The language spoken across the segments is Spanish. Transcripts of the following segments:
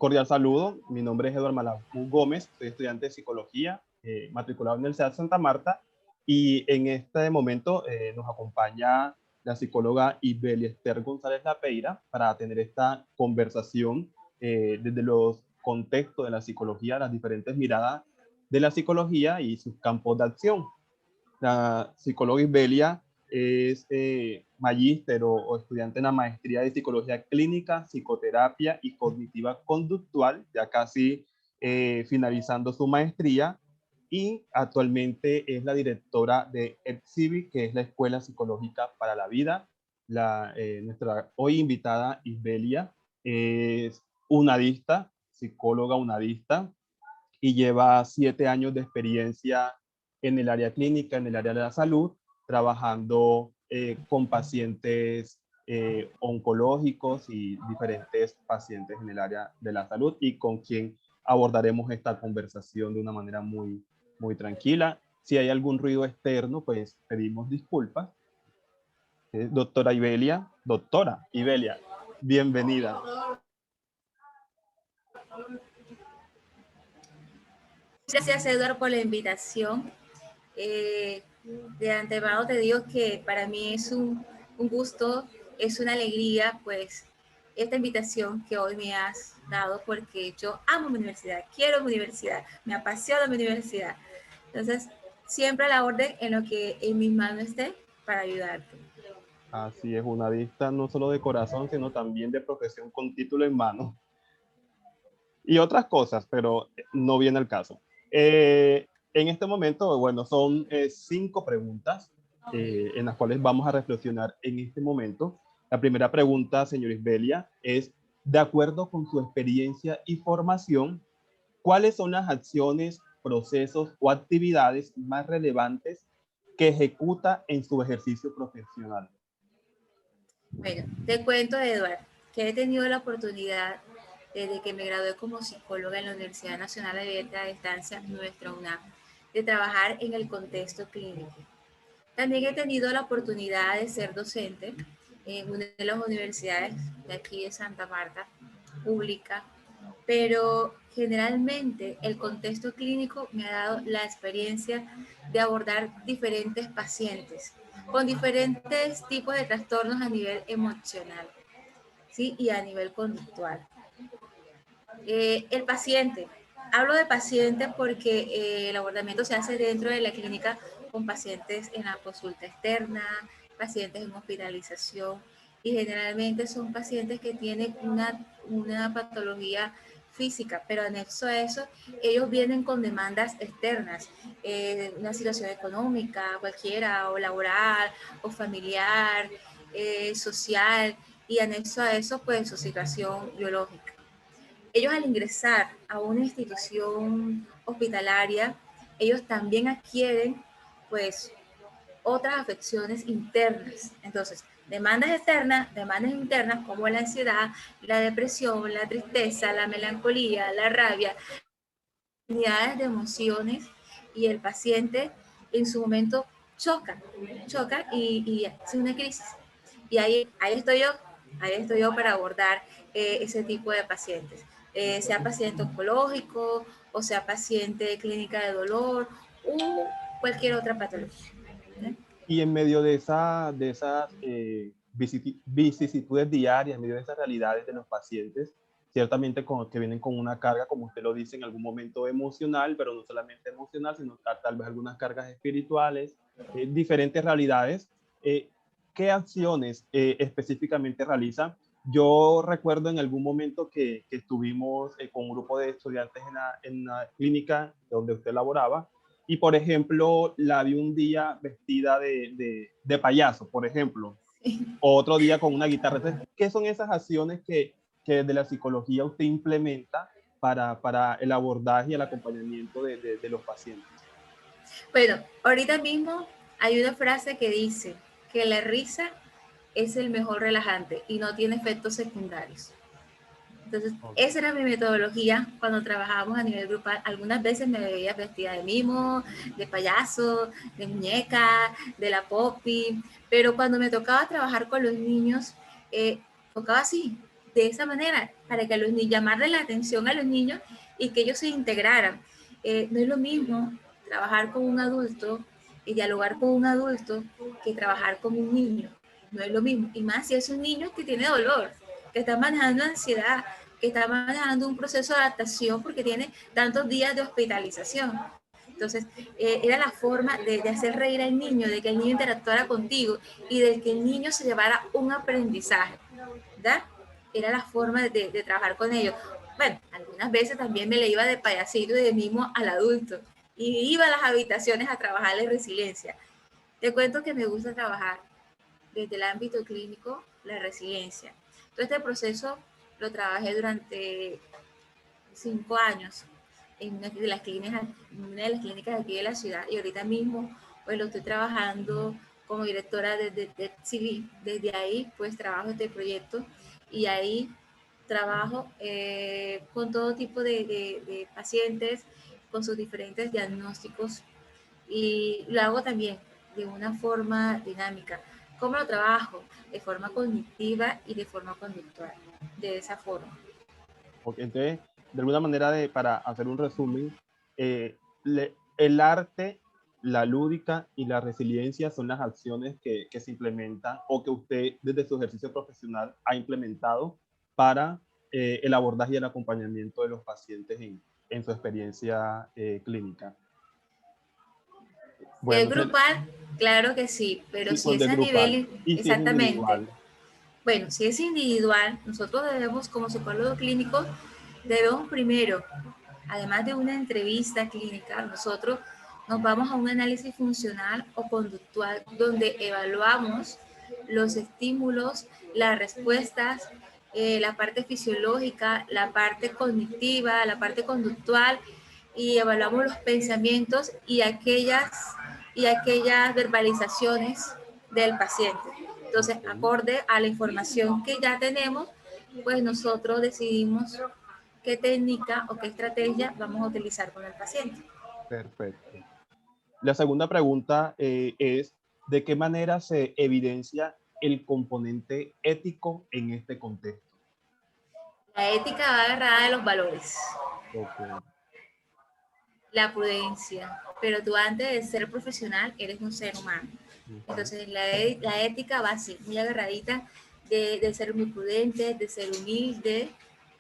cordial saludo. Mi nombre es Eduardo Malabú Gómez, soy estudiante de psicología, matriculado en la Universidad de Santa Marta, y en este momento nos acompaña la psicóloga Ibelia Esther González Lapeira para tener esta conversación desde los contextos de la psicología, las diferentes miradas de la psicología y sus campos de acción. La psicóloga Isbelia es magíster o estudiante en la maestría de psicología clínica, psicoterapia y cognitiva conductual, ya casi finalizando su maestría, y actualmente es la directora de EPSIVI, que es la Escuela Psicológica para la Vida. Nuestra hoy invitada Isbelia es unadista, psicóloga unadista, y lleva 7 años de experiencia en el área clínica, en el área de la salud, trabajando con pacientes oncológicos y diferentes pacientes en el área de la salud, y con quien abordaremos esta conversación de una manera muy tranquila. Si hay algún ruido externo, pues pedimos disculpas. Doctora Ibelia, bienvenida. Gracias, Eduardo, por la invitación. De antemano te digo que para mí es un gusto, es una alegría, pues, esta invitación que hoy me has dado, porque yo amo mi universidad, quiero mi universidad, me apasiona mi universidad. Entonces, siempre a la orden en lo que en mis manos esté para ayudarte. Así es, unadista no solo de corazón, sino también de profesión con título en mano. Y otras cosas, pero no viene al caso. En este momento, bueno, son 5 preguntas en las cuales vamos a reflexionar en este momento. La primera pregunta, señor Isbelia, es, de acuerdo con su experiencia y formación, ¿cuáles son las acciones, procesos o actividades más relevantes que ejecuta en su ejercicio profesional? Bueno, te cuento, Eduardo, que he tenido la oportunidad, desde que me gradué como psicóloga en la Universidad Nacional Abierta de Distancia, nuestra UNAM, de trabajar en el contexto clínico. También he tenido la oportunidad de ser docente en una de las universidades de aquí de Santa Marta, pública, pero generalmente el contexto clínico me ha dado la experiencia de abordar diferentes pacientes con diferentes tipos de trastornos a nivel emocional, ¿sí? Y a nivel conductual. El paciente, hablo de paciente porque el abordamiento se hace dentro de la clínica con pacientes en la consulta externa, pacientes en hospitalización, y generalmente son pacientes que tienen una patología física, pero anexo a eso, ellos vienen con demandas externas, una situación económica cualquiera, o laboral, o familiar, social, y anexo a eso, pues su situación biológica. Ellos, al ingresar a una institución hospitalaria, ellos también adquieren, pues, otras afecciones internas. Entonces, demandas internas como la ansiedad, la depresión, la tristeza, la melancolía, la rabia, unidades de emociones, y el paciente en su momento choca y hace una crisis. Y ahí estoy yo para abordar ese tipo de pacientes, sea paciente oncológico o sea paciente de clínica de dolor o cualquier otra patología. ¿Sí? Y en medio de esas vicisitudes diarias, en medio de esas realidades de los pacientes, ciertamente que vienen con una carga, como usted lo dice, en algún momento emocional, pero no solamente emocional, sino tal vez algunas cargas espirituales, diferentes realidades. Eh, ¿Qué acciones específicamente realizan? Yo recuerdo en algún momento que estuvimos con un grupo de estudiantes en la clínica donde usted laboraba, y por ejemplo la vi un día vestida de payaso, por ejemplo, o otro día con una guitarra. Entonces, ¿qué son esas acciones que desde la psicología usted implementa para el abordaje y el acompañamiento de los pacientes? Bueno, ahorita mismo hay una frase que dice que la risa es el mejor relajante y no tiene efectos secundarios. Entonces, Okay. esa era mi metodología cuando trabajábamos a nivel grupal. Algunas veces me veía vestida de mimo, de payaso, de muñeca, de la poppy, pero cuando me tocaba trabajar con los niños, tocaba así. de esa manera, para que llamarle la atención a los niños y que ellos se integraran. No es lo mismo trabajar con un adulto y dialogar con un adulto que trabajar con un niño. No es lo mismo. Y más si es un niño que tiene dolor, que está manejando ansiedad, que está manejando un proceso de adaptación porque tiene tantos días de hospitalización. Entonces, era la forma de hacer reír al niño, de que el niño interactuara contigo y de que el niño se llevara un aprendizaje, ¿verdad? Era la forma de trabajar con ellos. Bueno, algunas veces también me le iba de payasito y de mimo al adulto y iba a las habitaciones a trabajarle resiliencia. Te cuento que me gusta trabajar desde el ámbito clínico la resiliencia. Todo este proceso lo trabajé durante 5 años en una de las clínicas, de aquí de la ciudad, y ahorita mismo pues lo estoy trabajando como directora de CV. Desde ahí pues trabajo este proyecto y ahí trabajo con todo tipo de pacientes con sus diferentes diagnósticos y lo hago también de una forma dinámica. ¿Cómo lo trabajo? De forma cognitiva y de forma conductual, de esa forma. Porque entonces, de alguna manera, para hacer un resumen, el arte, la lúdica y la resiliencia son las acciones que se implementan o que usted desde su ejercicio profesional ha implementado para el abordaje y el acompañamiento de los pacientes en su experiencia clínica. Si es Bueno, grupal, claro que sí, pero sí, si cuando es es a grupal. nivel, Y si es exactamente. individual. Bueno, si es individual, nosotros debemos, como psicólogos clínicos, debemos primero, además de una entrevista clínica, nosotros nos vamos a un análisis funcional o conductual donde evaluamos los estímulos, las respuestas, la parte fisiológica, la parte cognitiva, la parte conductual y evaluamos los pensamientos y aquellas verbalizaciones del paciente. Entonces, Okay. acorde a la información que ya tenemos, pues nosotros decidimos qué técnica o qué estrategia vamos a utilizar con el paciente. Perfecto. La segunda pregunta es, ¿de qué manera se evidencia el componente ético en este contexto? La ética va agarrada de los valores, Okay. la prudencia, pero tú antes de ser profesional eres un ser humano. Uh-huh. Entonces la ética va así, muy agarradita de ser muy prudente, de ser humilde,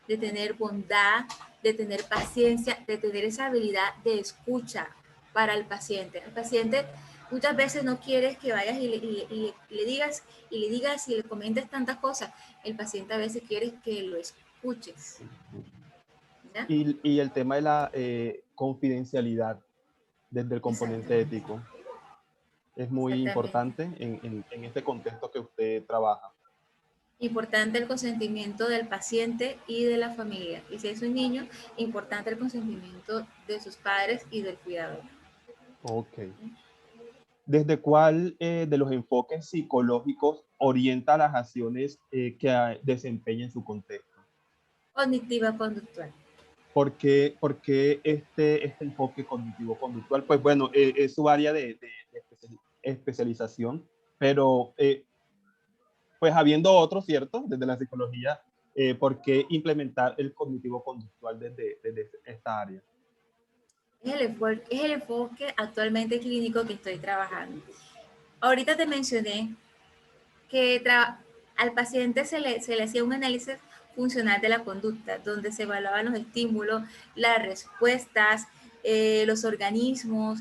de tener bondad, de tener paciencia, de tener esa habilidad de escucha para el paciente. El paciente muchas veces no quieres que vayas y le digas y le comentes tantas cosas. El paciente a veces quiere que lo escuches. ¿Ya? Y el tema de la confidencialidad desde el componente Exactamente. ético es muy Exactamente. importante en este contexto que usted trabaja. Importante el consentimiento del paciente y de la familia. Y si es un niño, importante el consentimiento de sus padres y del cuidador. Ok. ¿Desde cuál de los enfoques psicológicos orienta las acciones que desempeña en su contexto? Cognitiva conductual. Por qué este enfoque cognitivo-conductual? Pues bueno, es su área de especialización, pero pues habiendo otros, ¿cierto? Desde la psicología, ¿por qué implementar el cognitivo-conductual desde esta área? Es el enfoque actualmente clínico que estoy trabajando. Ahorita te mencioné que al paciente se le hacía un análisis funcional de la conducta, donde se evaluaban los estímulos, las respuestas, los organismos,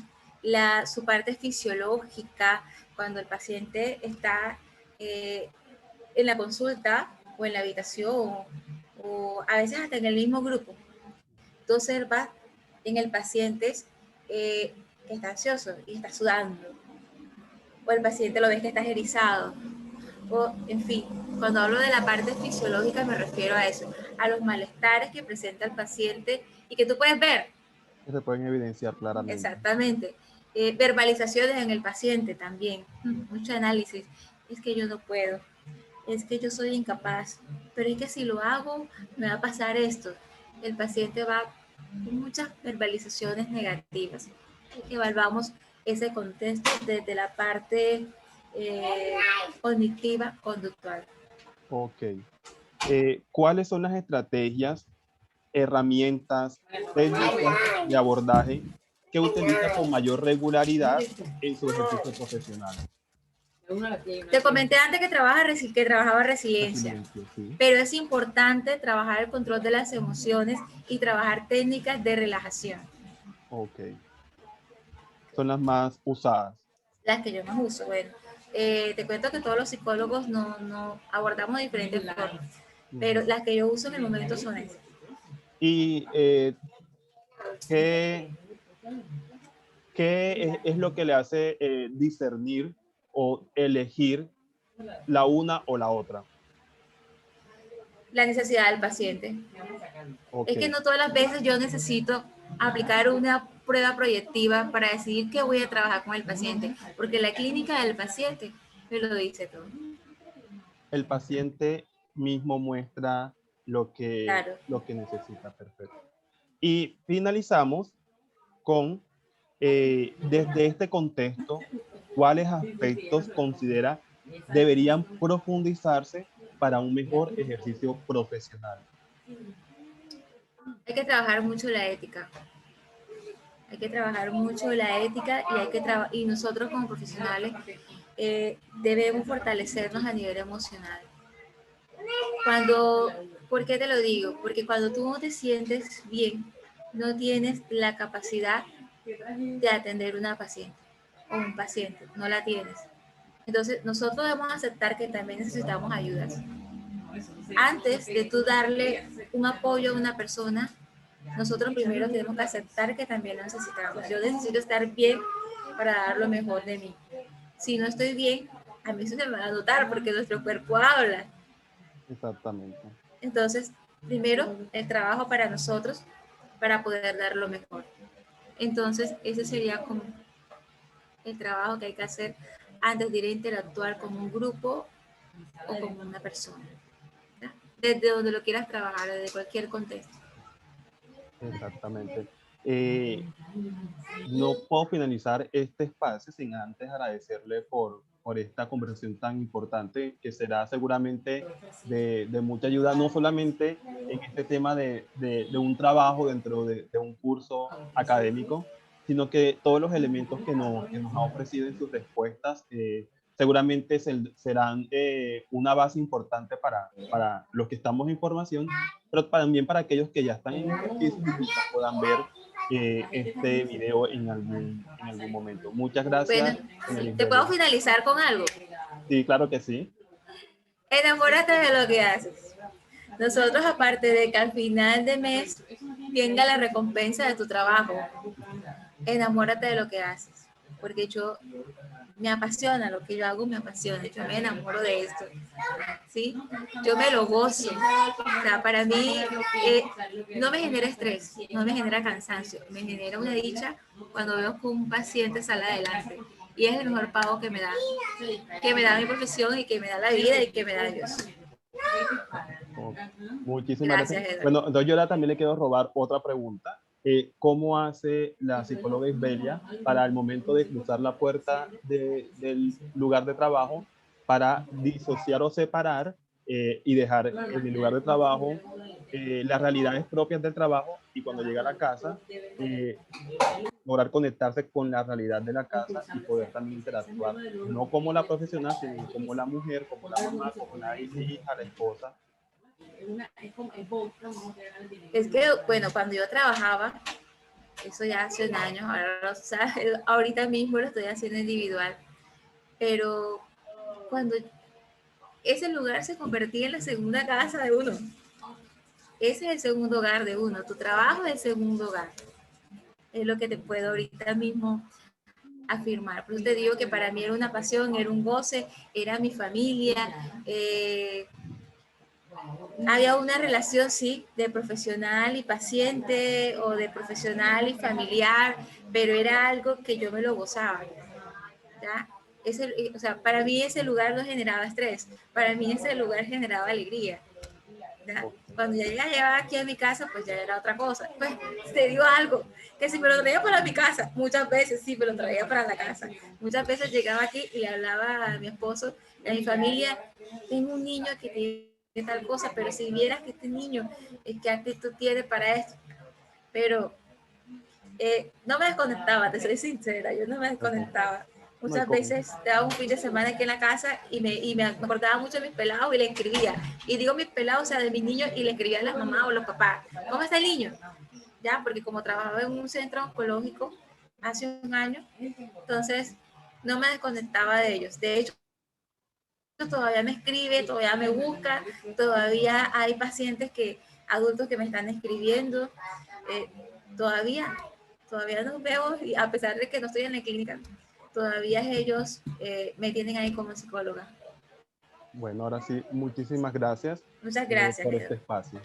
su parte fisiológica, cuando el paciente está eh, en la consulta o en la habitación o a veces hasta en el mismo grupo. Tú observas en el paciente que está ansioso y está sudando, o el paciente lo ves que está erizado, o en fin, cuando hablo de la parte fisiológica me refiero a eso, a los malestares que presenta el paciente y que tú puedes ver. Que se pueden evidenciar claramente. Exactamente. Verbalizaciones en el paciente también, mucho análisis. Es que yo no puedo, es que yo soy incapaz, pero es que si lo hago me va a pasar esto. El paciente va con muchas verbalizaciones negativas. Evaluamos ese contexto desde la parte cognitiva conductual. Ok. ¿cuáles son las estrategias, herramientas, técnicas de abordaje que utiliza con mayor regularidad en su ejercicio profesional? Te comenté antes que trabajaba resiliencia, Sí. pero es importante trabajar el control de las emociones y trabajar técnicas de relajación. Ok. Son las más usadas. Las que yo más uso. Bueno, te cuento que todos los psicólogos no abordamos diferentes formas, pero las que yo uso en el momento son esas. ¿Y qué es lo que le hace discernir o elegir la una o la otra? La necesidad del paciente. Okay. Es que no todas las veces yo necesito aplicar una prueba proyectiva para decidir que voy a trabajar con el paciente, porque la clínica del paciente me lo dice todo. El paciente mismo muestra Claro. lo que necesita. Perfecto. Y finalizamos con, desde este contexto, ¿cuáles aspectos considera deberían profundizarse para un mejor ejercicio profesional? Hay que trabajar mucho la ética. Hay que trabajar mucho la ética y, y nosotros como profesionales debemos fortalecernos a nivel emocional. ¿Por qué te lo digo? Porque cuando tú no te sientes bien, no tienes la capacidad de atender una paciente o un paciente, no la tienes. Entonces, nosotros debemos aceptar que también necesitamos ayudas. Antes de tú darle un apoyo a una persona, nosotros primero tenemos que aceptar que también lo necesitamos. Yo necesito estar bien para dar lo mejor de mí. Si no estoy bien, a mí se me va a notar porque nuestro cuerpo habla. Exactamente. Entonces, primero, el trabajo para nosotros, para poder dar lo mejor. Entonces, ese sería como el trabajo que hay que hacer antes de ir a interactuar con un grupo o con una persona. ¿Ya? Desde donde lo quieras trabajar, desde cualquier contexto. Exactamente. No puedo finalizar este espacio sin antes agradecerle por esta conversación tan importante que será seguramente de mucha ayuda, no solamente en este tema de un trabajo dentro de un curso académico, sino que todos los elementos que nos ha ofrecido en sus respuestas seguramente serán una base importante para los que estamos en formación, pero también para aquellos que ya están en ejercicio y puedan ver este video en algún momento. Muchas gracias, Bueno, señor ¿te puedo Isbelia. finalizar con algo? Sí, claro que sí. Enamórate de lo que haces. Nosotros, aparte de que al final de mes tenga la recompensa de tu trabajo, enamórate de lo que haces. Porque yo me apasiona, lo que yo hago me apasiona, yo me enamoro de esto, ¿sí? Yo me lo gozo. O sea, para mí no me genera estrés, no me genera cansancio, me genera una dicha cuando veo que un paciente sale adelante. Y es el mejor pago que me da mi profesión y que me da la vida y que me da Dios. Oh, muchísimas Gracias, gracias. Edward. Bueno, entonces yo también le quiero robar otra pregunta. ¿Cómo hace la psicóloga Isbelia para el momento de cruzar la puerta del lugar de trabajo para disociar o separar y dejar en el lugar de trabajo las realidades propias del trabajo y cuando llega a la casa lograr conectarse con la realidad de la casa y poder también interactuar, no como la profesional, sino como la mujer, como la mamá, como la hija, la esposa? Es que, bueno, cuando yo trabajaba, eso ya hace un año, ahora, o sea, ahorita mismo lo estoy haciendo individual, pero cuando ese lugar se convertía en la segunda casa de uno, ese es el segundo hogar de uno, tu trabajo es el segundo hogar, es lo que te puedo ahorita mismo afirmar. Por eso te digo que para mí era una pasión, era un goce, era mi familia, había una relación, sí, de profesional y paciente o de profesional y familiar, pero era algo que yo me lo gozaba. ¿Ya? O sea, para mí ese lugar no generaba estrés, para mí ese lugar generaba alegría. ¿Ya? Cuando ya llegaba aquí a mi casa, pues ya era otra cosa. Pues te digo algo, que si me lo traía para mi casa, muchas veces sí me lo traía para la casa. Muchas veces llegaba aquí y le hablaba a mi esposo, a mi familia, tengo un niño que tiene tal cosa, pero si vieras que este niño, qué actitud tiene para esto, pero no me desconectaba, te soy sincera, yo no me desconectaba. No, y Muchas veces te daba un fin de semana aquí en la casa y me acordaba mucho de mis pelados y le escribía. Y digo mis pelados, o sea, de mis niños, y le escribía a las mamás o los papás. ¿Cómo está el niño? Ya, porque como trabajaba en un centro oncológico hace un año, entonces no me desconectaba de ellos. De hecho, todavía me escribe, todavía me busca, todavía hay pacientes adultos que me están escribiendo, eh, todavía, todavía nos vemos y a pesar de que no estoy en la clínica, todavía ellos me tienen ahí como psicóloga. bueno, ahora sí, muchísimas gracias Muchas gracias, por este Pedro. espacio.